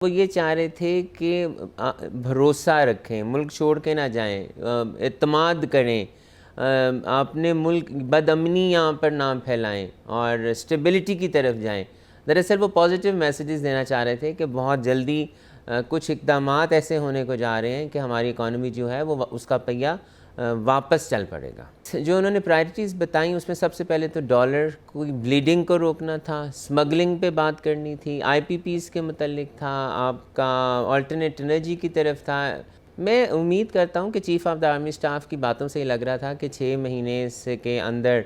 वो ये चाह रहे थे कि भरोसा रखें, मुल्क छोड़ के ना जाएं, इत्मीनान करें, अपने मुल्क बदअमनी यहाँ पर ना फैलाएं और स्टेबिलिटी की तरफ जाएं। दरअसल वो पॉजिटिव मैसेजेस देना चाह रहे थे कि बहुत जल्दी कुछ इक़दामात ऐसे होने को जा रहे हैं कि हमारी इकॉनमी जो है वो उसका पहिया वापस चल पड़ेगा। जो उन्होंने प्रायोरिटीज़ बताई उसमें सबसे पहले तो डॉलर की ब्लीडिंग को रोकना था, स्मगलिंग पे बात करनी थी, आईपीपीज़ के मुतल्लिक था, आपका अल्टरनेट एनर्जी की तरफ था। मैं उम्मीद करता हूँ कि chief of the army staff की बातों से ही लग रहा था कि 6 महीने से के अंदर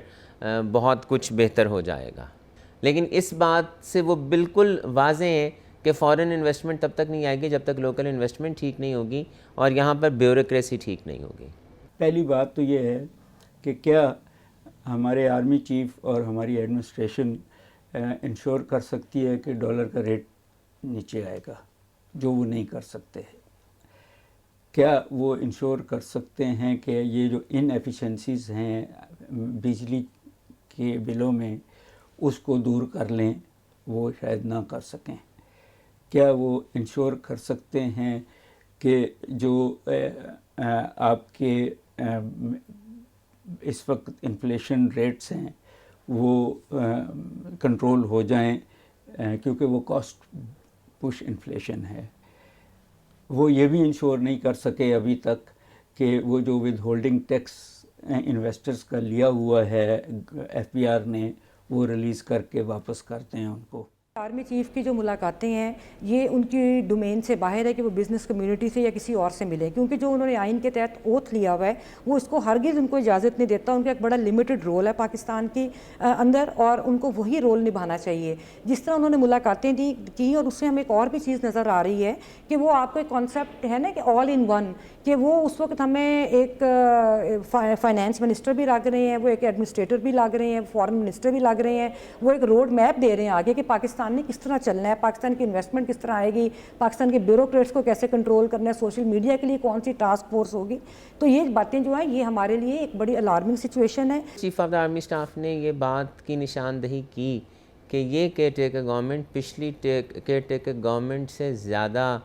बहुत कुछ बेहतर हो जाएगा, लेकिन इस बात से वो बिल्कुल वाज़ेह है कि फ़ॉरेन इन्वेस्टमेंट तब तक नहीं आएगी जब तक लोकल इन्वेस्टमेंट ठीक नहीं होगी और यहाँ पर ब्यूरोक्रेसी ठीक नहीं होगी। पहली बात तो ये है कि क्या हमारे आर्मी चीफ और हमारी एडमिनिस्ट्रेशन इंश्योर कर सकती है कि डॉलर का रेट नीचे आएगा, जो वो नहीं कर सकते हैं। क्या वो इंश्योर कर सकते हैं कि ये जो इनएफिशिएंसीज़ हैं बिजली के बिलों में उसको दूर कर लें, वो शायद ना कर सकें। क्या वो इंश्योर कर सकते हैं कि जो आपके इस वक्त इन्फ्लेशन रेट्स हैं वो कंट्रोल हो जाएं, क्योंकि वो कॉस्ट पुश इन्फ्लेशन है। वो ये भी इंश्योर नहीं कर सके अभी तक कि वो जो विद होल्डिंग टैक्स इन्वेस्टर्स का लिया हुआ है एफबीआर ने, वो रिलीज़ करके वापस करते हैं उनको। आर्मी चीफ की जो मुलाकातें हैं ये उनकी डोमेन से बाहर है कि वो बिज़नेस कम्युनिटी से या किसी और से मिले, क्योंकि जो उन्होंने आइन के तहत ओथ लिया हुआ है वो इसको हरगिज़ उनको इजाज़त नहीं देता। उनका एक बड़ा लिमिटेड रोल है पाकिस्तान की अंदर और उनको वही रोल निभाना चाहिए। जिस तरह उन्होंने मुलाकातें की और उससे हमें एक और भी चीज़ नज़र आ रही है कि वो आपको एक कॉन्सेप्ट है ना कि ऑल इन वन, कि वो उस वक्त हमें एक फाइनेंस मिनिस्टर भी लग रहे हैं, वो एक एडमिनिस्ट्रेटर भी लग रहे हैं, फॉरेन मिनिस्टर भी लग रहे हैं, वो एक रोड मैप दे रहे हैं आगे कि पाकिस्तान ने किस तरह चलना है, पाकिस्तान की इन्वेस्टमेंट किस तरह आएगी, पाकिस्तान के ब्यूरोक्रेट्स को कैसे कंट्रोल करना है, सोशल मीडिया के लिए कौन सी टास्क फोर्स होगी। तो ये बातें जो हैं ये हमारे लिए एक बड़ी अलार्मिंग सिचुएशन है। Chief of the army staff ने ये बात की निशानदही की कि ये केयर टेकर गवर्नमेंट पिछली केयर टेकर गवर्नमेंट से ज़्यादा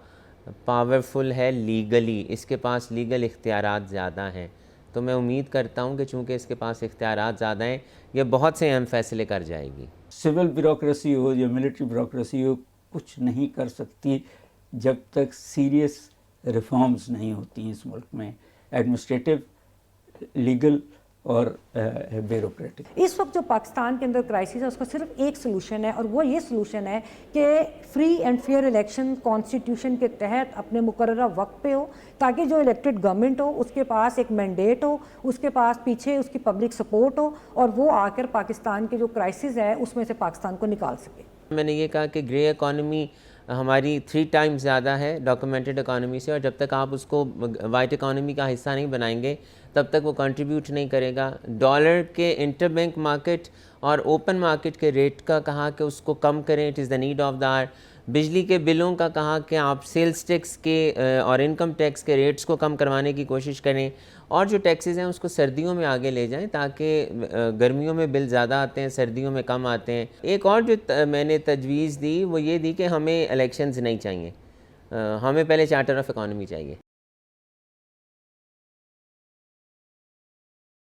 पावरफुल है लीगली, इसके पास लीगल इख्तियारात ज़्यादा हैं। तो मैं उम्मीद करता हूँ कि चूँकि इसके पास इख्तियारात ज़्यादा हैं, ये बहुत से अहम फैसले कर जाएगी। सिविल ब्यूरोक्रेसी हो या मिलिट्री ब्यूरोक्रेसी हो, कुछ नहीं कर सकती जब तक सीरियस रिफॉर्म्स नहीं होती इस मुल्क में, एडमिनिस्ट्रेटिव, लीगल और ब्यूरोक्रेटिक। इस वक्त जो पाकिस्तान के अंदर क्राइसिस है उसका सिर्फ एक सोल्यूशन है और वो ये सोल्यूशन है कि free and fair election constitution के तहत अपने मुकर्ररा वक्त पे हो, ताकि जो इलेक्टेड गवर्नमेंट हो उसके पास एक मैंडेट हो, उसके पास पीछे उसकी पब्लिक सपोर्ट हो और वो आकर पाकिस्तान के जो क्राइसिस है उसमें से पाकिस्तान को निकाल सके। मैंने ये कहा कि ग्रे इकॉनमी हमारी 3 टाइम्स ज़्यादा है डॉक्यूमेंटेड इकॉनमी से, और जब तक आप उसको वाइट इकॉनमी का हिस्सा नहीं बनाएंगे तब तक वो कंट्रीब्यूट नहीं करेगा। डॉलर के इंटरबैंक मार्केट और ओपन मार्केट के रेट का कहा कि उसको कम करें, it is the need of the hour. बिजली के बिलों का कहा कि आप सेल्स टैक्स के और इनकम टैक्स के रेट्स को कम करवाने की कोशिश करें और जो टैक्सेस हैं उसको सर्दियों में आगे ले जाएं ताकि गर्मियों में बिल ज़्यादा आते हैं, सर्दियों में कम आते हैं। एक और जो मैंने तजवीज़ दी वो ये दी कि हमें इलेक्शंस नहीं चाहिए, हमें पहले चार्टर ऑफ इकॉनमी चाहिए।